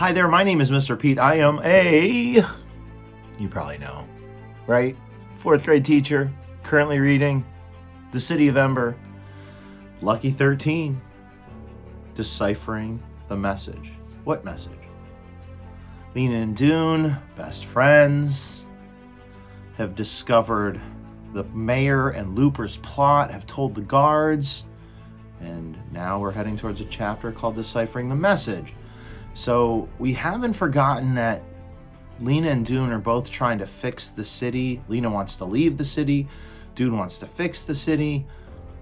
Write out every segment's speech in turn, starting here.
Hi there, my name is Mr. Pete. I am you probably know, right? 4th grade teacher, currently reading The City of Ember, Lucky 13, Deciphering the Message. What message? Lena and Dune, best friends, have discovered the mayor and Looper's plot, have told the guards, and now we're heading towards a chapter called Deciphering the Message. So we haven't forgotten that Lena and Dune are both trying to fix the city. Lena wants to leave the city. Dune wants to fix the city.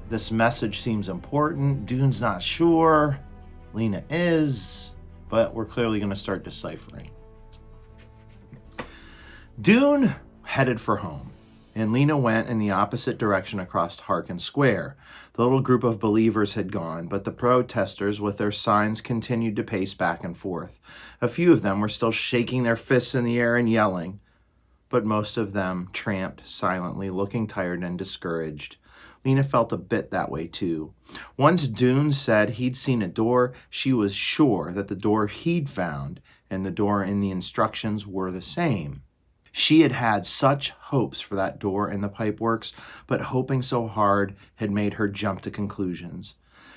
This message seems important. Dune's not sure. Lena is, but we're clearly going to start deciphering. Dune headed for home, and Lena went in the opposite direction across Harkin Square. The little group of believers had gone, but the protesters with their signs continued to pace back and forth. A few of them were still shaking their fists in the air and yelling, but most of them tramped silently, looking tired and discouraged. Lena felt a bit that way too. Once Dune said he'd seen a door, she was sure that the door he'd found and the door in the instructions were the same. She had had such hopes for that door in the pipeworks, but hoping so hard had made her jump to conclusions.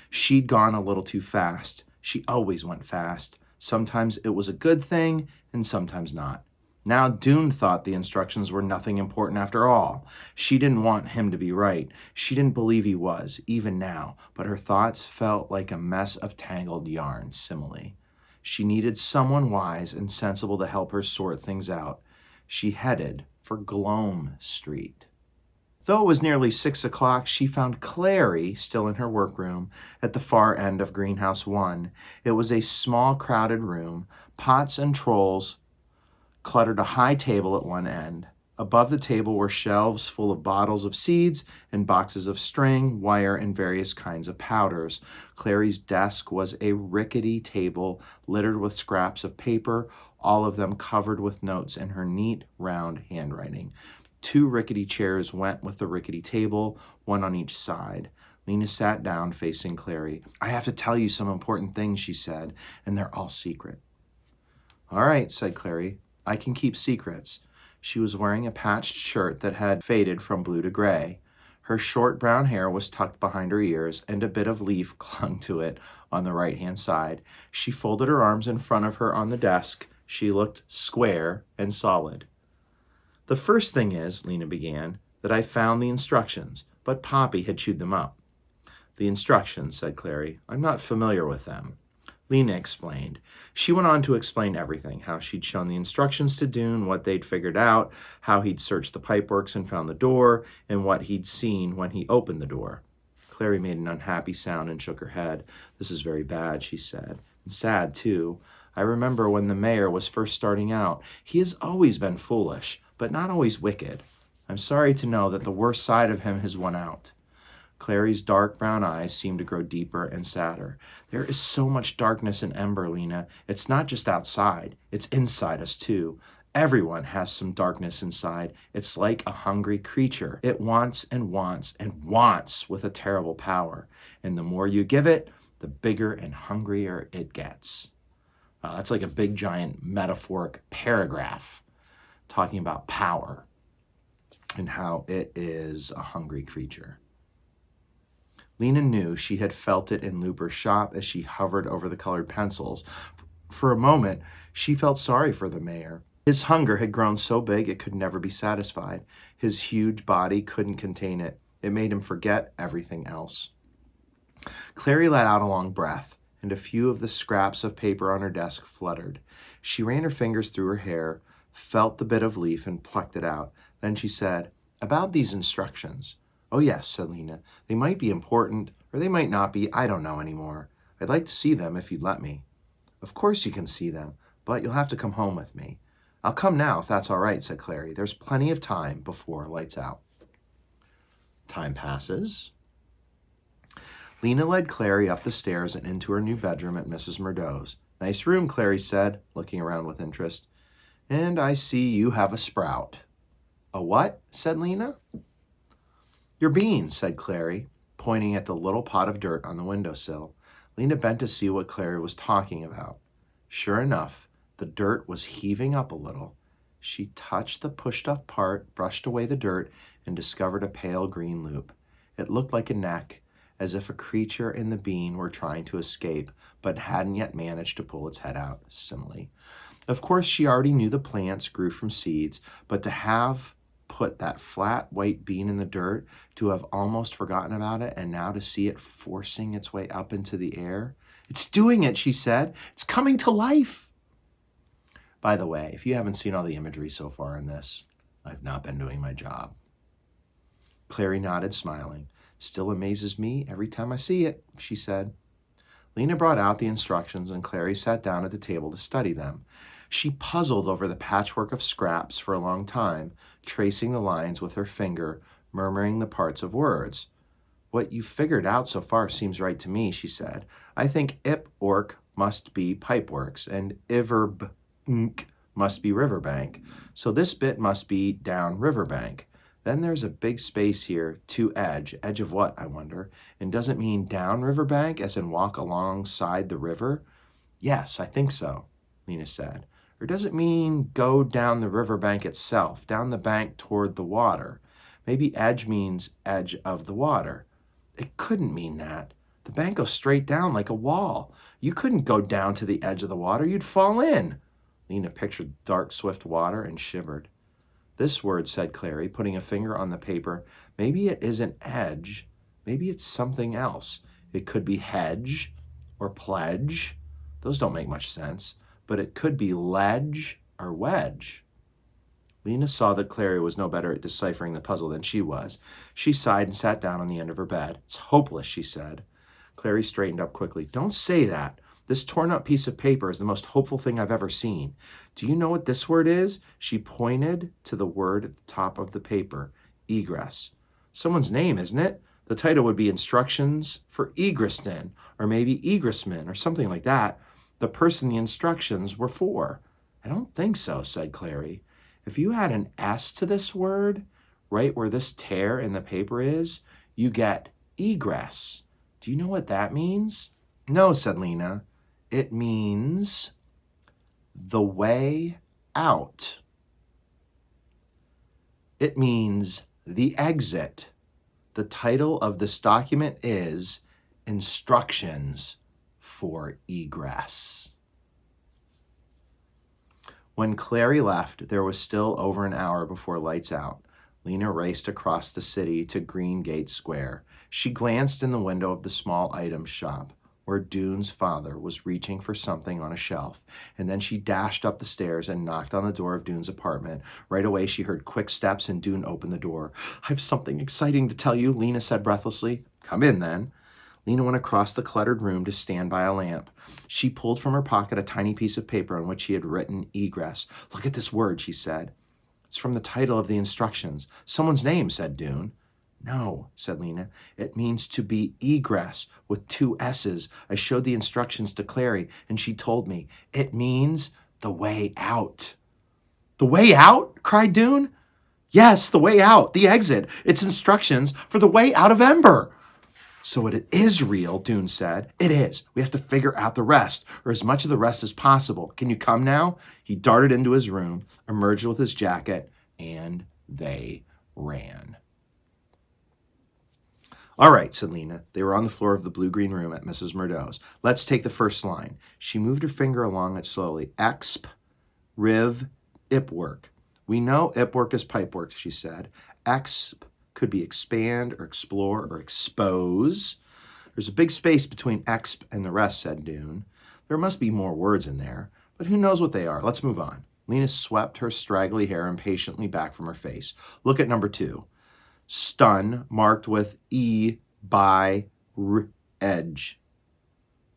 She'd gone a little too fast. She always went fast. Sometimes it was a good thing, and sometimes not. Now Dune thought the instructions were nothing important after all. She didn't want him to be right. She didn't believe he was, even now, but her thoughts felt like a mess of tangled yarn, simile. She needed someone wise and sensible to help her sort things out. She headed for Gloam Street. Though it was nearly 6 o'clock, she found Clary still in her workroom at the far end of Greenhouse 1. It was a small, crowded room. Pots and trolls cluttered a high table at one end. Above the table were shelves full of bottles of seeds and boxes of string, wire, and various kinds of powders. Clary's desk was a rickety table littered with scraps of paper, all of them covered with notes in her neat, round handwriting. 2 rickety chairs went with the rickety table, one on each side. Lena sat down facing Clary. "I have to tell you some important things," she said, "and they're all secret." "All right," said Clary. "I can keep secrets." She was wearing a patched shirt that had faded from blue to gray. Her short brown hair was tucked behind her ears, and a bit of leaf clung to it on the right-hand side. She folded her arms in front of her on the desk. She looked square and solid. "The first thing is," Lena began, "that I found the instructions, but Poppy had chewed them up." "The instructions," said Clary. "I'm not familiar with them." Lena explained. She went on to explain everything, how she'd shown the instructions to Dune, what they'd figured out, how he'd searched the pipeworks and found the door, and what he'd seen when he opened the door. Clary made an unhappy sound and shook her head. "This is very bad," she said, "and sad, too. I remember when the mayor was first starting out. He has always been foolish, but not always wicked. I'm sorry to know that the worst side of him has won out." Clary's dark brown eyes seemed to grow deeper and sadder. "There is so much darkness in Ember, Lena. It's not just outside. It's inside us, too. Everyone has some darkness inside. It's like a hungry creature. It wants and wants and wants with a terrible power. And the more you give it, the bigger and hungrier it gets." That's like a big, giant metaphoric paragraph talking about power and how it is a hungry creature. Lena knew she had felt it in Looper's shop as she hovered over the colored pencils. For a moment, she felt sorry for the mayor. His hunger had grown so big it could never be satisfied. His huge body couldn't contain it. It made him forget everything else. Clary let out a long breath, and a few of the scraps of paper on her desk fluttered. She ran her fingers through her hair, felt the bit of leaf, and plucked it out. Then she said, "About these instructions." "Oh yes," said Lena. "They might be important, or they might not be. I don't know anymore. I'd like to see them if you'd let me." "Of course you can see them, but you'll have to come home with me." "I'll come now if that's all right," said Clary. "There's plenty of time before lights out." Time passes. Lena led Clary up the stairs and into her new bedroom at Mrs. Murdo's. "Nice room," Clary said, looking around with interest. "And I see you have a sprout." "A what?" said Lena. "Your beans," said Clary, pointing at the little pot of dirt on the windowsill. Lena bent to see what Clary was talking about. Sure enough, The dirt was heaving up a little. She touched the pushed-up part, brushed away the dirt, and discovered a pale green loop. It looked like a neck, as if a creature in the bean were trying to escape, but hadn't yet managed to pull its head out. Simile. Of course, she already knew the plants grew from seeds, but to have put that flat white bean in the dirt, to have almost forgotten about it, and now to see it forcing its way up into the air. It's doing it, she said. It's coming to life. By the way, if you haven't seen all the imagery so far in this, I've not been doing my job. Clary nodded, smiling. Still amazes me every time I see it, she said. Lena brought out the instructions and Clary sat down at the table to study them. She puzzled over the patchwork of scraps for a long time, tracing the lines with her finger, murmuring the parts of words. What you figured out so far seems right to me, she said. I think ip-ork must be pipeworks and iverb-nk must be riverbank. So this bit must be down riverbank. Then there's a big space here, to edge. Edge of what, I wonder? And does it mean down riverbank, as in walk alongside the river? Yes, I think so, Lena said. Or does it mean go down the riverbank itself, down the bank toward the water? Maybe edge means edge of the water. It couldn't mean that. The bank goes straight down like a wall. You couldn't go down to the edge of the water. You'd fall in. Lena pictured dark, swift water and shivered. This word, said Clary, putting a finger on the paper, maybe it isn't edge. Maybe it's something else. It could be hedge or pledge. Those don't make much sense. But it could be ledge or wedge. Lena saw that Clary was no better at deciphering the puzzle than she was. She sighed and sat down on the end of her bed. It's hopeless, she said. Clary straightened up quickly. Don't say that. This torn-up piece of paper is the most hopeful thing I've ever seen. Do you know what this word is? She pointed to the word at the top of the paper, egress. Someone's name, isn't it? The title would be Instructions for Egressmen, or maybe Egressman, or something like that. The person the instructions were for. I don't think so, said Clary. If you add an S to this word, right where this tear in the paper is, you get egress. Do you know what that means? No, said Lena. It means the way out. It means the exit. The title of this document is Instructions for Egress. When Clary left, there was still over an hour before lights out. Lena raced across the city to Green Gate Square. She glanced in the window of the small items shop, where Dune's father was reaching for something on a shelf, and then she dashed up the stairs and knocked on the door of Dune's apartment. Right away, she heard quick steps, and Dune opened the door. I have something exciting to tell you, Lena said breathlessly. Come in, then. Lena went across the cluttered room to stand by a lamp. She pulled from her pocket a tiny piece of paper on which she had written egress. Look at this word, she said. It's from the title of the instructions. Someone's name, said Dune. No, said Lena. It means to be egress with 2 S's. I showed the instructions to Clary, and she told me. It means the way out. The way out? Cried Dune. Yes, the way out, the exit. It's instructions for the way out of Ember. So it is real, Dune said. It is. We have to figure out the rest, or as much of the rest as possible. Can you come now? He darted into his room, emerged with his jacket, and they ran. All right, said Lena. They were on the floor of the blue-green room at Mrs. Murdo's. Let's take the first line. She moved her finger along it slowly. Exp, riv, ipwork. We know ipwork is pipework, she said. Exp could be expand or explore or expose. There's a big space between exp and the rest, said Dune. There must be more words in there, but who knows what they are. Let's move on. Lena swept her straggly hair impatiently back from her face. Look at number 2. Stun, marked with E by R edge.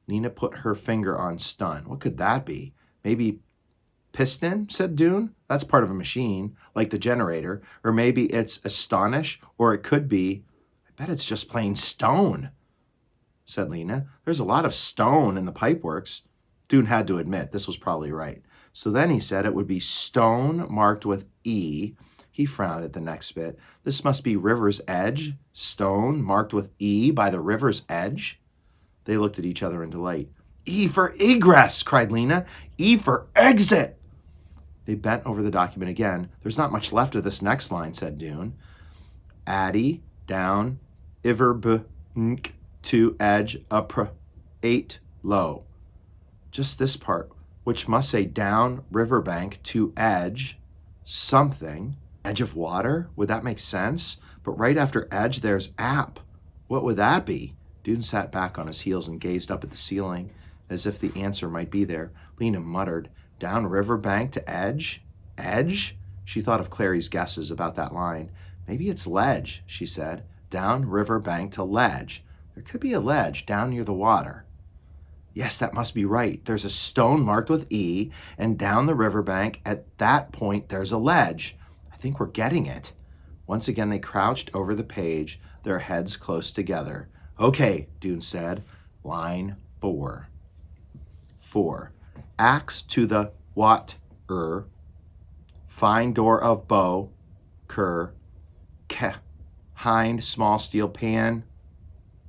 Lena put her finger on stun. What could that be? Maybe piston, said Dune. That's part of a machine, like the generator. Or maybe it's astonish, or it could be, I bet it's just plain stone, said Lena. There's a lot of stone in the pipeworks. Dune had to admit this was probably right. So then he said it would be stone marked with E. He frowned at the next bit. This must be river's edge. Stone marked with E by the river's edge. They looked at each other in delight. E for egress, cried Lena. E for exit. They bent over the document again. There's not much left of this next line, said Dune. Addy, down, iver to edge, upr, 8, low. Just this part, which must say down, riverbank, to edge, something. Edge of water? Would that make sense? But right after edge, there's app. What would that be? Dune sat back on his heels and gazed up at the ceiling, as if the answer might be there. Lena muttered, down riverbank to edge? Edge? She thought of Clary's guesses about that line. Maybe it's ledge, she said. Down riverbank to ledge. There could be a ledge down near the water. Yes, that must be right. There's a stone marked with E, and down the riverbank, at that point, there's a ledge. I think we're getting it. Once again, they crouched over the page, their heads close together. Okay, Dune said. Line 4. 4. Axe to the water. Fine door of bow. Cur. Ke. Hind small steel pan.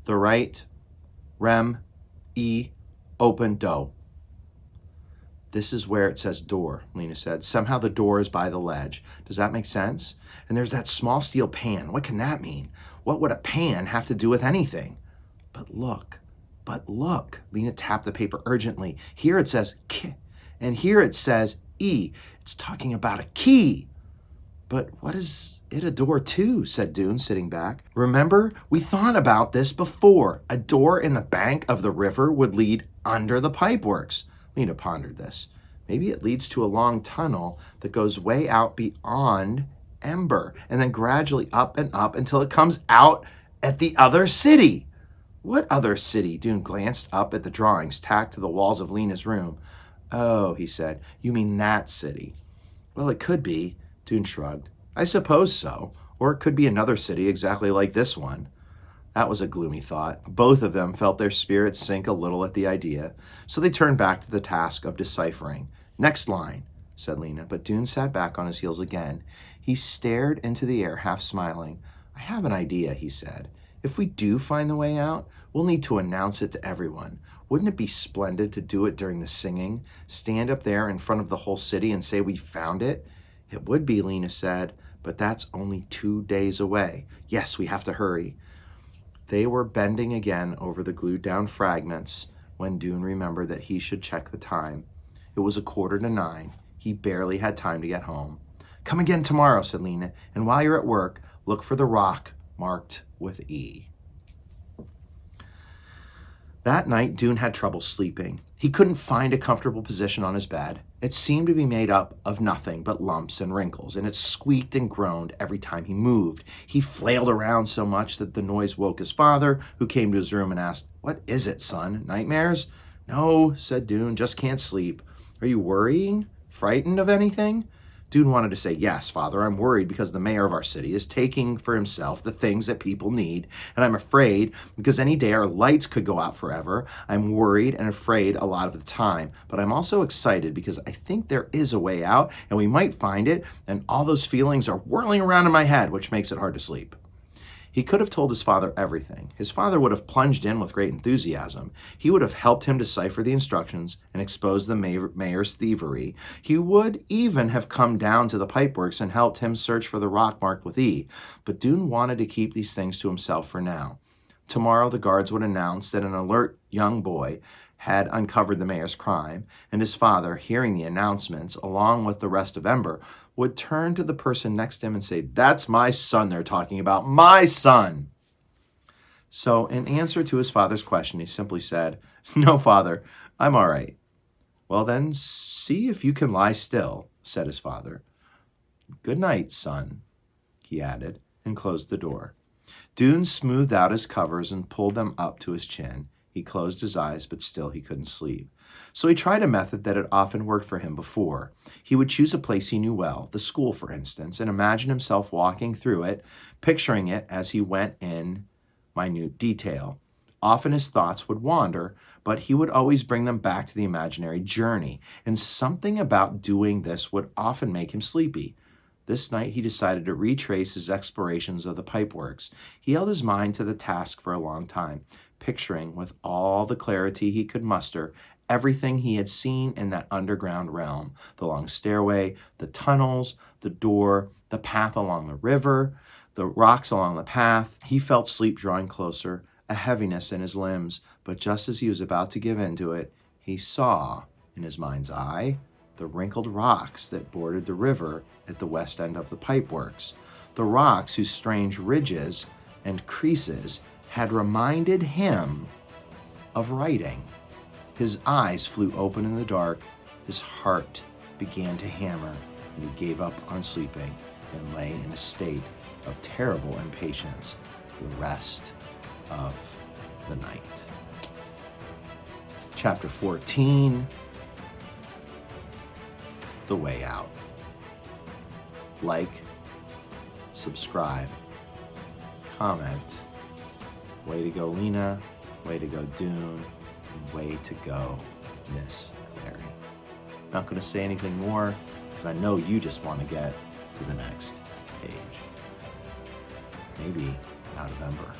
The right. Rem. E. Open dough. This is where it says door, Lena said. Somehow the door is by the ledge. Does that make sense? And there's that small steel pan. What can that mean? What would a pan have to do with anything? But look, Lena tapped the paper urgently. Here it says K, and here it says E. It's talking about a key. But what is it a door to? Said Dune, sitting back. Remember, we thought about this before. A door in the bank of the river would lead under the pipeworks. Lena pondered this. Maybe it leads to a long tunnel that goes way out beyond Ember and then gradually up and up until it comes out at the other city. What other city? Dune glanced up at the drawings tacked to the walls of Lena's room. Oh, he said, you mean that city. Well, it could be, Dune shrugged. I suppose so. Or it could be another city exactly like this one. That was a gloomy thought. Both of them felt their spirits sink a little at the idea, so they turned back to the task of deciphering. Next line, said Lena, but Dune sat back on his heels again. He stared into the air, half smiling. I have an idea, he said. If we do find the way out, we'll need to announce it to everyone. Wouldn't it be splendid to do it during the singing? Stand up there in front of the whole city and say we found it? It would be, Lena said, but that's only 2 days away. Yes, we have to hurry. They were bending again over the glued-down fragments when Dune remembered that he should check the time. It was 8:45. He barely had time to get home. Come again tomorrow, said Lena, and while you're at work, look for the rock marked with E. That night, Dune had trouble sleeping. He couldn't find a comfortable position on his bed. It seemed to be made up of nothing but lumps and wrinkles, and it squeaked and groaned every time he moved. He flailed around so much that the noise woke his father, who came to his room and asked, What is it, son? Nightmares? No, said Dune, just can't sleep. Are you worrying? Frightened of anything? Dune wanted to say, yes, Father, I'm worried because the mayor of our city is taking for himself the things that people need, and I'm afraid because any day our lights could go out forever. I'm worried and afraid a lot of the time, but I'm also excited because I think there is a way out, and we might find it, and all those feelings are whirling around in my head, which makes it hard to sleep. He could have told his father everything. His father would have plunged in with great enthusiasm. He would have helped him decipher the instructions and expose the mayor's thievery. He would even have come down to the pipeworks and helped him search for the rock marked with E. But Dune wanted to keep these things to himself for now. Tomorrow the guards would announce that an alert young boy had uncovered the mayor's crime, and his father, hearing the announcements along with the rest of Ember, would turn to the person next to him and say, That's my son they're talking about, my son. So in answer to his father's question, he simply said, No, Father, I'm all right. Well then, see if you can lie still, said his father. Good night, son, he added, and closed the door. Dune smoothed out his covers and pulled them up to his chin. He closed his eyes, but still he couldn't sleep. So he tried a method that had often worked for him before. He would choose a place he knew well, the school, for instance, and imagine himself walking through it, picturing it as he went in minute detail. Often his thoughts would wander, but he would always bring them back to the imaginary journey, and something about doing this would often make him sleepy. This night he decided to retrace his explorations of the pipeworks. He held his mind to the task for a long time, picturing with all the clarity he could muster everything he had seen in that underground realm: the long stairway, the tunnels, the door, the path along the river, the rocks along the path. He felt sleep drawing closer, a heaviness in his limbs, but just as he was about to give in to it, he saw, in his mind's eye, the wrinkled rocks that bordered the river at the west end of the pipeworks, the rocks whose strange ridges and creases had reminded him of writing. His eyes flew open in the dark, his heart began to hammer, and he gave up on sleeping and lay in a state of terrible impatience for the rest of the night. Chapter 14, The Way Out. Like, subscribe, comment. Way to go, Lena. Way to go, Dune. And way to go, Miss Clary. Not going to say anything more because I know you just want to get to the next page. Maybe out of Ember.